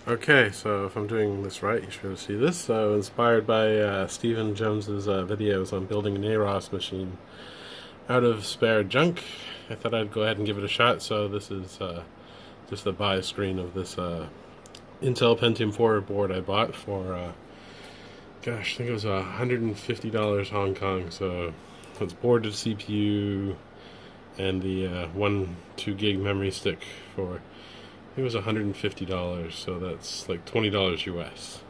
Okay, so if I'm doing this right, you should be able to see this. So, inspired by Stephen Jones's videos on building an Aros machine out of spare junk, I thought I'd go ahead and give it a shot. So, this is just the buy screen of this Intel Pentium 4 board I bought for, gosh, I think it was $150 Hong Kong. So, it's boarded CPU and the 2 gig memory stick for. It was $150, so that's like $20 US.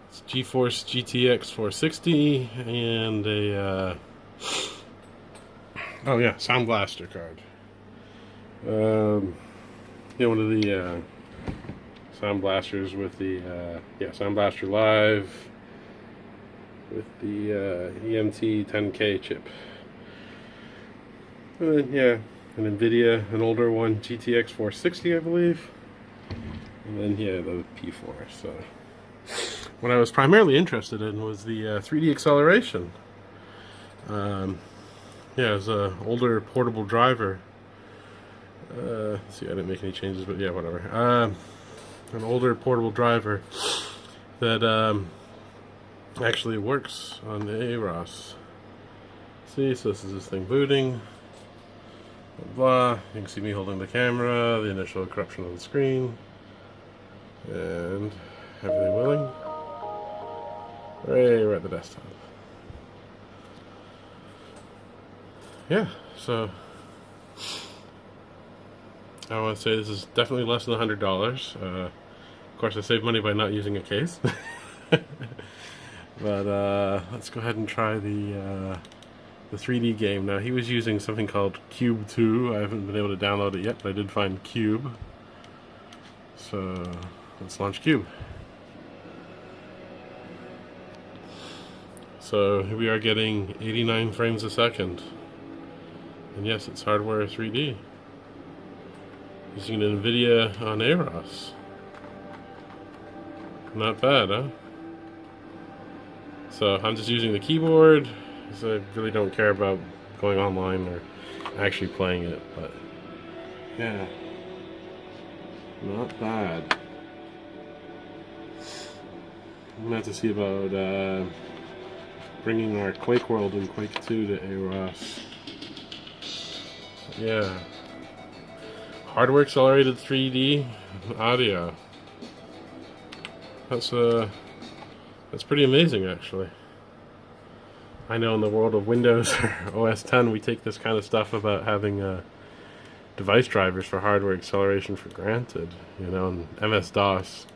It's GeForce GTX 460 and a oh yeah, Sound Blaster card. One of the Sound Blasters with the Sound Blaster Live with the EMT 10K chip. And then, an NVIDIA, an older one, GTX 460, I believe. And then, the P4. So, what I was primarily interested in was the 3D acceleration. It's an older portable driver. See, I didn't make any changes, but whatever. An older portable driver that actually works on the Aros. See, so this is this thing booting. Blah. You can see me holding the camera, the initial corruption on the screen, and everything willing. Hooray, we're at the desktop. Yeah, so I want to say this is definitely less than $100. Of course, I saved money by not using a case. But let's go ahead and try the 3D game. Now, he was using something called Cube 2. I haven't been able to download it yet, but I did find Cube. So, let's launch Cube. So, here we are getting 89 frames a second. And yes, it's hardware 3D. Using an NVIDIA on Aros. Not bad, huh? So, I'm just using the keyboard. So I really don't care about going online or actually playing it, but yeah, not bad. I'm gonna have to see about bringing our Quake World and Quake 2 to Aros. Yeah, hardware accelerated 3D audio. That's pretty amazing, actually. I know in the world of Windows or OS 10, we take this kind of stuff about having device drivers for hardware acceleration for granted. You know, in MS-DOS,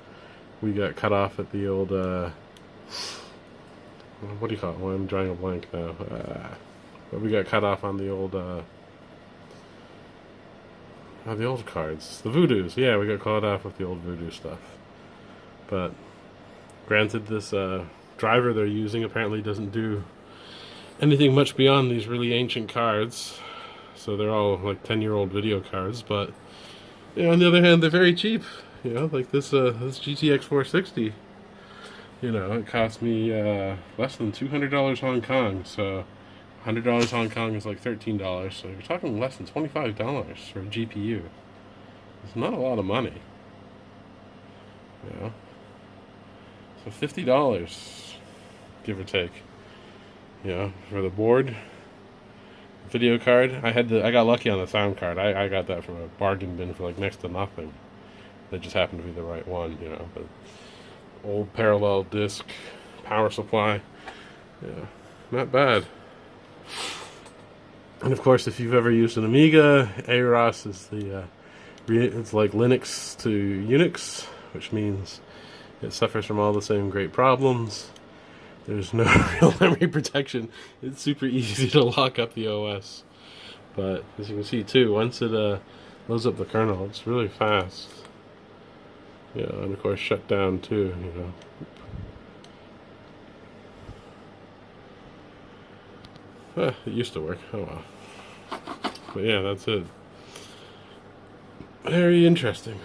we got cut off at the old, what do you call it? Well, I'm drawing a blank now. But we got cut off on the old cards. The Voodoos. Yeah, we got caught off with the old Voodoo stuff. But, granted, this driver they're using apparently doesn't do anything much beyond these really ancient cards, so they're all like 10-year-old video cards. But on the other hand, they're very cheap. Like this GTX 460. It cost me less than $200 Hong Kong. So $100 Hong Kong is like $13. So you're talking less than $25 for a GPU. It's not a lot of money. So $50, give or take. For the board, video card. I got lucky on the sound card. I got that from a bargain bin for like next to nothing. That just happened to be the right one, But old parallel disc, power supply. Not bad. And of course, if you've ever used an Amiga, Aros is it's like Linux to Unix, which means it suffers from all the same great problems. There's no real memory protection. It's super easy to lock up the OS. But as you can see too, once it loads up the kernel, it's really fast. And of course shut down too, It used to work. Oh well. But yeah, that's it. Very interesting.